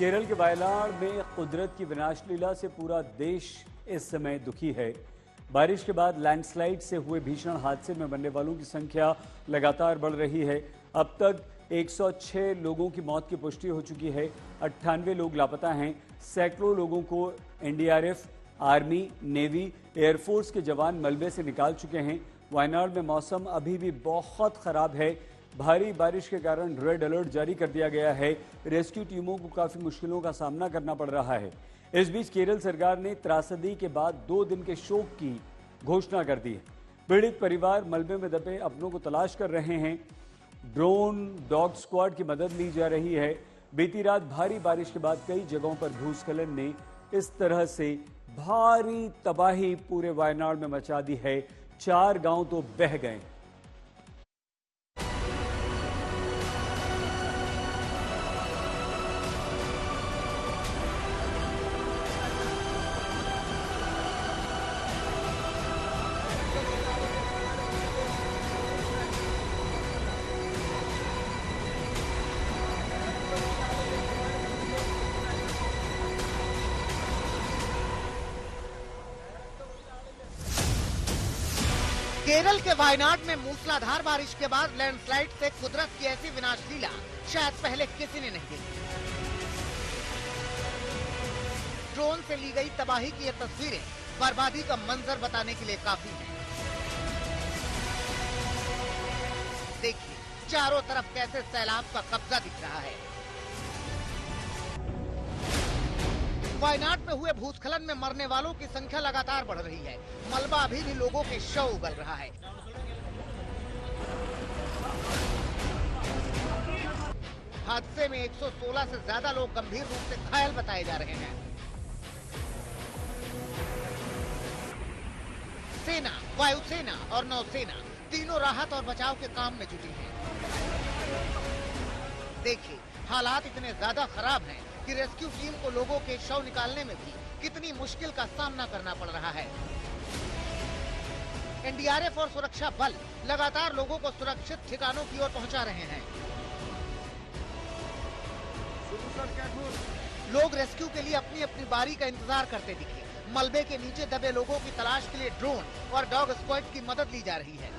केरल के वायनाड में कुदरत की विनाश लीला से पूरा देश इस समय दुखी है। बारिश के बाद लैंडस्लाइड से हुए भीषण हादसे में मरने वालों की संख्या लगातार बढ़ रही है। अब तक 106 लोगों की मौत की पुष्टि हो चुकी है। 98 लोग लापता हैं। सैकड़ों लोगों को एनडीआरएफ, आर्मी, नेवी, एयरफोर्स के जवान मलबे से निकाल चुके हैं। वायनाड में मौसम अभी भी बहुत खराब है। भारी बारिश के कारण रेड अलर्ट जारी कर दिया गया है। रेस्क्यू टीमों को काफी मुश्किलों का सामना करना पड़ रहा है। इस बीच केरल सरकार ने त्रासदी के बाद 2 दिन के शोक की घोषणा कर दी है। पीड़ित परिवार मलबे में दबे अपनों को तलाश कर रहे हैं। ड्रोन, डॉग स्क्वाड की मदद ली जा रही है। बीती रात भारी बारिश के बाद कई जगहों पर भूस्खलन ने इस तरह से भारी तबाही पूरे वायनाड में मचा दी है। 4 गांव तो बह गए। केरल के वायनाड में मूसलाधार बारिश के बाद लैंडस्लाइड से कुदरत की ऐसी विनाश लीला शायद पहले किसी ने नहीं देखी। ड्रोन से ली गई तबाही की ये तस्वीरें बर्बादी का मंजर बताने के लिए काफी हैं। देखिए चारों तरफ कैसे सैलाब का कब्जा दिख रहा है। वायनाड में हुए भूस्खलन में मरने वालों की संख्या लगातार बढ़ रही है। मलबा अभी भी लोगों के शव उगल रहा है। हादसे में 116 से ज्यादा लोग गंभीर रूप से घायल बताए जा रहे हैं। सेना, वायुसेना और नौसेना तीनों राहत और बचाव के काम में जुटी हैं। देखिए हालात इतने ज्यादा खराब हैं कि रेस्क्यू टीम को लोगों के शव निकालने में भी कितनी मुश्किल का सामना करना पड़ रहा है। एनडीआरएफ और सुरक्षा बल लगातार लोगों को सुरक्षित ठिकानों की ओर पहुंचा रहे हैं। लोग रेस्क्यू के लिए अपनी अपनी बारी का इंतजार करते दिखे। मलबे के नीचे दबे लोगों की तलाश के लिए ड्रोन और डॉग स्क्वाड की मदद ली जा रही है।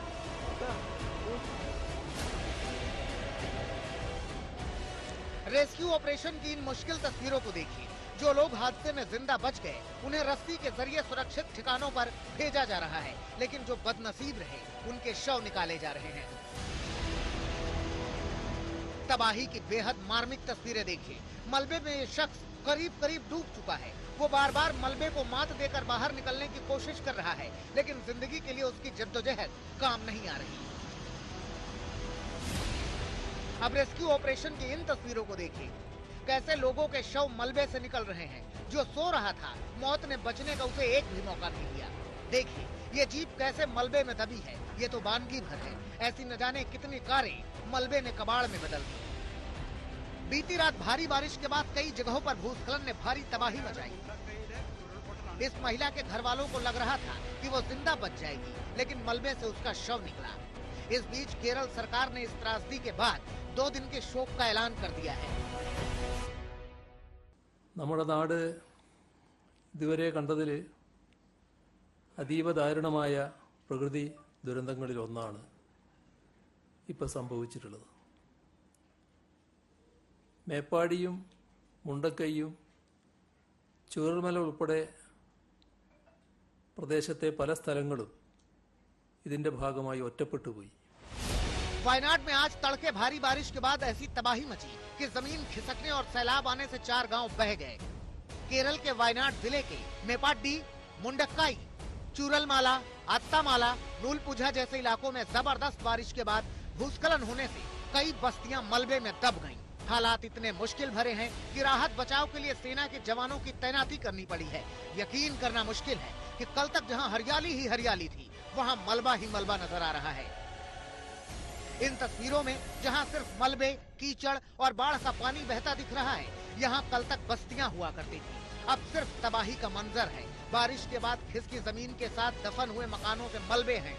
रेस्क्यू ऑपरेशन की इन मुश्किल तस्वीरों को देखिए। जो लोग हादसे में जिंदा बच गए उन्हें रस्सी के जरिए सुरक्षित ठिकानों पर भेजा जा रहा है, लेकिन जो बदनसीब रहे उनके शव निकाले जा रहे हैं। तबाही की बेहद मार्मिक तस्वीरें देखिए। मलबे में ये शख्स करीब करीब डूब चुका है। वो बार बार मलबे को मात देकर बाहर निकलने की कोशिश कर रहा है, लेकिन जिंदगी के लिए उसकी जद्दोजहद काम नहीं आ रही। अब रेस्क्यू ऑपरेशन की इन तस्वीरों को देखिए। कैसे लोगों के शव मलबे से निकल रहे हैं। जो सो रहा था मौत ने बचने का उसे एक भी मौका नहीं दिया। देखिए ये जीप कैसे मलबे में दबी है। ये तो वानगी भर है। ऐसी न जाने कितनी कारें मलबे ने कबाड़ में बदल दी। बीती रात भारी बारिश के बाद कई जगहों पर भूस्खलन ने भारी तबाही मचाई। इस महिला के घर वालों को लग रहा था कि वो जिंदा बच जाएगी, लेकिन मलबे से उसका शव निकला। इस बीच केरल सरकार ने इस त्रासदी के बाद 2 दिन के शोक का ऐलान कर दिया है। നമ്മുടെ നാട് ഇതുവരെ കണ്ടതിൽ അതീവ ദാരുണമായ പ്രകൃതി ദുരന്തങ്ങളിൽ ഒന്നാണ് ഇപ്പോൾ സംഭവിച്ചിട്ടുള്ളത്. മേപ്പാടിയും മുണ്ടക്കൈയും ചൂരൽമല ഉൾപ്പെടെ പ്രദേശത്തെ പല സ്ഥലങ്ങളും ഇതിന്റെ ഭാഗമായി ഒറ്റപ്പെട്ടു പോയി. वायनाड में आज तड़के भारी बारिश के बाद ऐसी तबाही मची कि जमीन खिसकने और सैलाब आने से 4 गांव बह गए। केरल के वायनाड जिले के मेपाड्डी, मुंडक्काई, चूरलमाला, अत्तामाला, नूलपुझा जैसे इलाकों में जबरदस्त बारिश के बाद भूस्खलन होने से कई बस्तियां मलबे में दब गईं। हालात इतने मुश्किल भरे हैं कि राहत बचाव के लिए सेना के जवानों की तैनाती करनी पड़ी है। यकीन करना मुश्किल है कि कल तक जहां हरियाली ही हरियाली थी, वहां मलबा ही मलबा नजर आ रहा है। इन तस्वीरों में जहां सिर्फ मलबे, कीचड़ और बाढ़ का पानी बहता दिख रहा है, यहां कल तक बस्तियां हुआ करती थी। अब सिर्फ तबाही का मंजर है। बारिश के बाद खिसकी जमीन के साथ दफन हुए मकानों से मलबे हैं।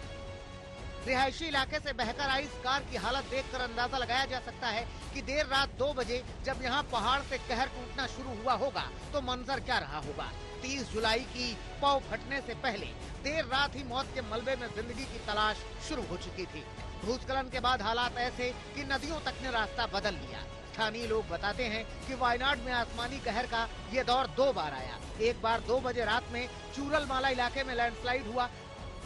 रिहायशी इलाके से बहकर आई इस कार की हालत देखकर अंदाजा लगाया जा सकता है कि देर रात 2 बजे जब यहाँ पहाड़ से कहर टूटना शुरू हुआ होगा तो मंजर क्या रहा होगा। 30 जुलाई की पौ फटने से पहले देर रात ही मौत के मलबे में जिंदगी की तलाश शुरू हो चुकी थी। भूस्खलन के बाद हालात ऐसे कि नदियों तक ने रास्ता बदल लिया। स्थानीय लोग बताते हैं कि वायनाड में आसमानी कहर का ये दौर 2 बार आया। एक बार 2 बजे रात में चूरलमाला इलाके में लैंडस्लाइड हुआ,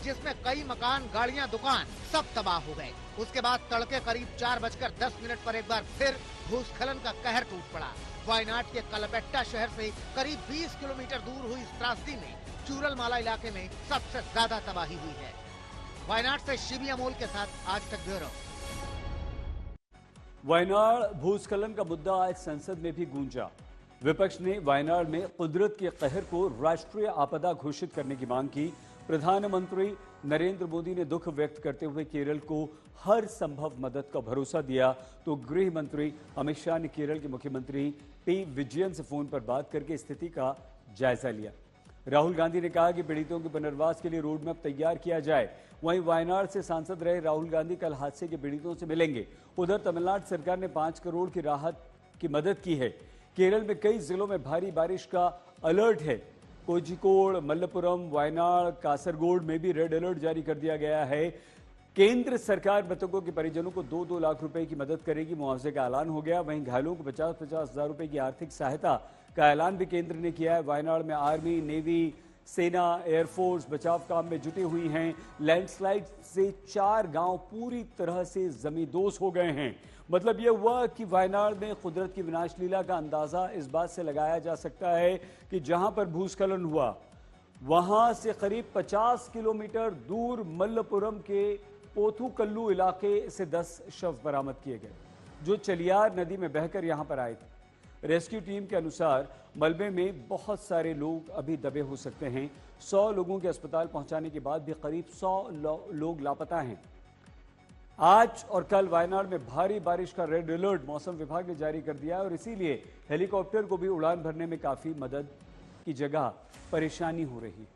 जिसमें कई मकान, गाड़ियां, दुकान सब तबाह हो गए। उसके बाद तड़के करीब 4:10 पर एक बार फिर भूस्खलन का कहर टूट पड़ा। वायनाड के कलपेट्टा शहर से करीब 20 किलोमीटर दूर हुई इस त्रासदी में चूरलमाला इलाके में सबसे ज्यादा तबाही हुई है। वायनाड से शिवी अमोल के साथ आज तक ब्यूरो। वायनाड भूस्खलन का मुद्दा आज संसद में भी गूंजा। विपक्ष ने वायनाड में कुदरत के कहर को राष्ट्रीय आपदा घोषित करने की मांग की। प्रधानमंत्री नरेंद्र मोदी ने दुख व्यक्त करते हुए केरल को हर संभव मदद का भरोसा दिया, तो गृह मंत्री अमित शाह ने केरल के मुख्यमंत्री पी विजयन से फोन पर बात करके स्थिति का जायजा लिया। राहुल गांधी ने कहा कि पीड़ितों के पुनर्वास के लिए रोड मैप तैयार किया जाए। वहीं वायनाड से सांसद रहे राहुल गांधी कल हादसे के पीड़ितों से मिलेंगे। उधर तमिलनाडु सरकार ने 5 करोड़ की राहत की मदद की है। केरल में कई जिलों में भारी बारिश का अलर्ट है। कोझिकोड, मल्लपुरम, वायनाड, कासरगोड में भी रेड अलर्ट जारी कर दिया गया है। केंद्र सरकार मृतकों के परिजनों को 2-2 लाख रुपए की मदद करेगी। मुआवजे का ऐलान हो गया। वहीं घायलों को 50-50 हजार रुपए की आर्थिक सहायता का ऐलान भी केंद्र ने किया है। वायनाड में आर्मी, नेवी, सेना, एयरफोर्स बचाव काम में जुटी हुई हैं। लैंडस्लाइड से 4 गांव पूरी तरह से जमींदोज हो गए हैं। मतलब यह हुआ कि वायनाड में कुदरत की विनाश लीला का अंदाजा इस बात से लगाया जा सकता है कि जहां पर भूस्खलन हुआ वहां से करीब 50 किलोमीटर दूर मल्लपुरम के पोथुकल्लू इलाके से 10 शव बरामद किए गए, जो चलियार नदी में बहकर यहां पर आए थे। रेस्क्यू टीम के अनुसार मलबे में बहुत सारे लोग अभी दबे हो सकते हैं। 100 लोगों के अस्पताल पहुंचाने के बाद भी करीब 100 लोग लापता हैं। आज और कल वायनाड में भारी बारिश का रेड अलर्ट मौसम विभाग ने जारी कर दिया है और इसीलिए हेलीकॉप्टर को भी उड़ान भरने में काफी मदद की जगह परेशानी हो रही है।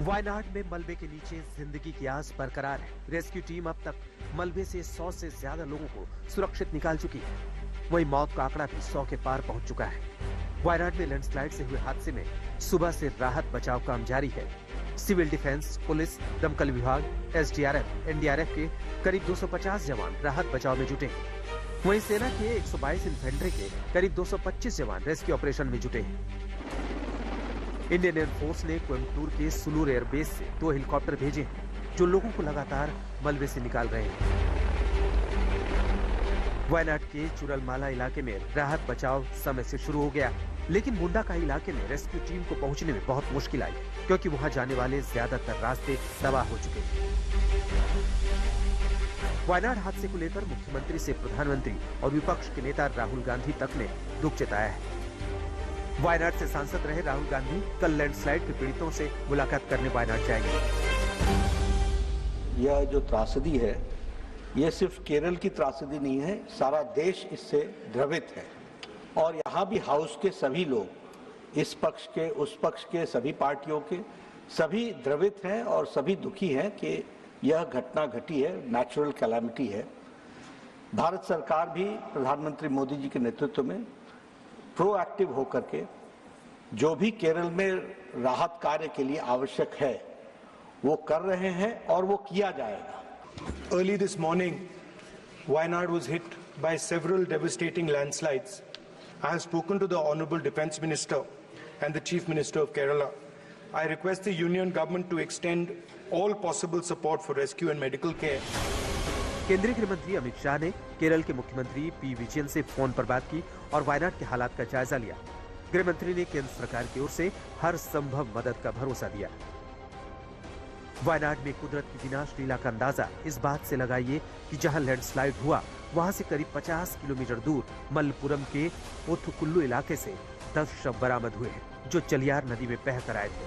वायनाड में मलबे के नीचे जिंदगी की आस बरकरार है। रेस्क्यू टीम अब तक मलबे से 100 से ज्यादा लोगों को सुरक्षित निकाल चुकी है। वहीं मौत का आंकड़ा भी 100 के पार पहुंच चुका है। वायनाड में लैंडस्लाइड से हुए हादसे में सुबह से राहत बचाव काम जारी है। सिविल डिफेंस, पुलिस, दमकल विभाग, एसडीआरएफ, एनडीआरएफ के करीब 250 जवान राहत बचाव में जुटे हैं। वहीं सेना के 122 इन्फेंट्री के करीब 225 जवान रेस्क्यू ऑपरेशन में जुटे हैं। इंडियन एयरफोर्स ने कोयम्बटूर के सुलूर एयरबेस से 2 हेलीकॉप्टर भेजे हैं, जो लोगों को लगातार मलबे से निकाल रहे हैं। वायनाड के चूरलमाला इलाके में राहत बचाव समय से शुरू हो गया, लेकिन मुंडाकाई इलाके में रेस्क्यू टीम को पहुंचने में बहुत मुश्किल आई, क्योंकि वहां जाने वाले ज्यादातर रास्ते तबाह हो चुके हैं। वायनाड हादसे को लेकर मुख्यमंत्री से प्रधानमंत्री और विपक्ष के नेता राहुल गांधी तक ने दुख जताया है। वायनाड से सांसद रहे राहुल गांधी कल लैंडस्लाइड के पीड़ितों से मुलाकात करने वायनाड जाएंगे। यह जो त्रासदी है, यह सिर्फ केरल की त्रासदी नहीं है, सारा देश इससे द्रवित है। और यहाँ भी हाउस के सभी लोग, इस पक्ष के, उस पक्ष के, सभी पार्टियों के, सभी द्रवित हैं और सभी दुखी हैं कि यह घटना घटी है, नेचुरल कैलामिटी है। भारत सरकार भी प्रधानमंत्री मोदी जी के नेतृत्व में प्रोएक्टिव होकर के जो भी केरल में राहत कार्य के लिए आवश्यक है वो कर रहे हैं और वो किया जाएगा। Early this morning, Wayanad was hit by several devastating landslides. I have spoken to the Honorable Defence Minister and the Chief Minister of Kerala. I request the Union Government to extend all possible support for rescue and medical care. केंद्रीय गृह मंत्री अमित शाह ने केरल के मुख्यमंत्री P Vijayan से phone पर बात की और वायनाड के हालात का जायजा लिया। गृह मंत्री ने केंद्र सरकार की ओर से हर संभव मदद का भरोसा दिया। वायनाड में कुदरत की विनाश लीला का अंदाजा इस बात से लगाइए कि जहां लैंडस्लाइड हुआ वहां से करीब 50 किलोमीटर दूर मलपुरम के ओथुकुल्लू इलाके से 10 शव बरामद हुए हैं जो चलियार नदी में बह कर आए थे।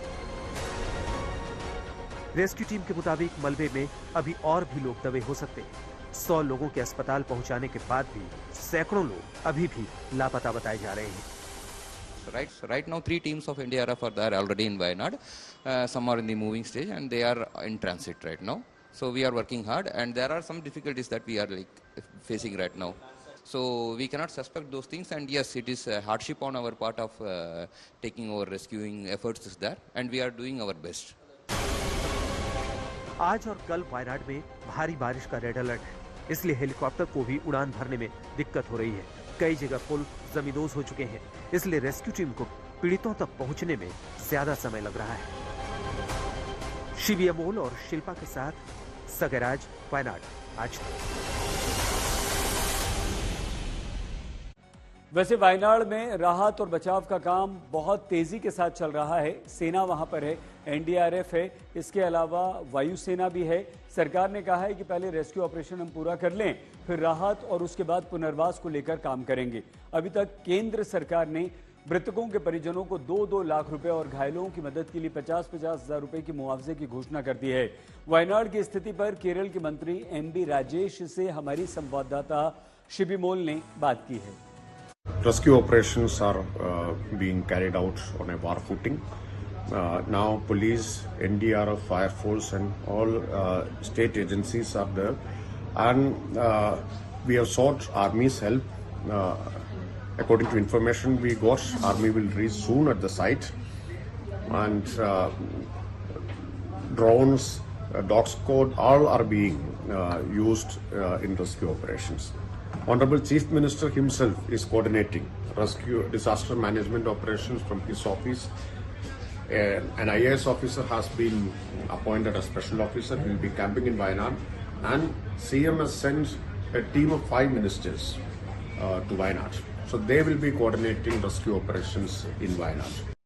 रेस्क्यू टीम के मुताबिक मलबे में अभी और भी लोग दबे हो सकते हैं। 100 लोगों के अस्पताल पहुंचाने के बाद भी सैकड़ों लोग अभी भी लापता बताए जा रहे हैं। Right now, 3 teams of NDRF are already in Wayanad. Some are in the moving stage, and they are in transit right now. So we are working hard, and there are some difficulties that we are facing right now. So we cannot suspect those things, and yes, it is a hardship on our part of taking our rescuing efforts is there, and we are doing our best. आज और कल वायनाड में भारी बारिश का red alert है, इसलिए helicopter को भी उड़ान भरने में दिक्कत हो रही है। कई जगह पुल जमींदोज हो चुके हैं, इसलिए रेस्क्यू टीम को पीड़ितों तक पहुंचने में ज्यादा समय लग रहा है। शिवी अमोल और शिल्पा के साथ सगराज, वायनाड, आज। वैसे वायनाड में राहत और बचाव का काम बहुत तेजी के साथ चल रहा है। सेना वहां पर है, एनडीआरएफ है, इसके अलावा वायुसेना भी है। सरकार ने कहा है कि पहले रेस्क्यू ऑपरेशन हम पूरा कर लें, फिर राहत और उसके बाद पुनर्वास को लेकर काम करेंगे। अभी तक केंद्र सरकार ने मृतकों के परिजनों को 2-2 लाख रुपए और घायलों की मदद के लिए 50-50 हजार रुपए की मुआवजे की घोषणा कर दी है। वायनाड की स्थिति पर केरल के मंत्री एमबी राजेश से हमारी संवाददाता शिवी मोल ने बात की है। Rescue operations are being carried out on a war footing. Now police, NDRF, Fire Force and all state agencies are there, and we have sought Army's help. According to information we got, Army will reach soon at the site, and drones, dog squad, all are being used in rescue operations. Honorable Chief Minister himself is coordinating rescue disaster management operations from his office. An IAS officer has been appointed as special officer. He will be camping in Wayanad, and CM has sent a team of 5 ministers to Wayanad. So they will be coordinating rescue operations in Wayanad.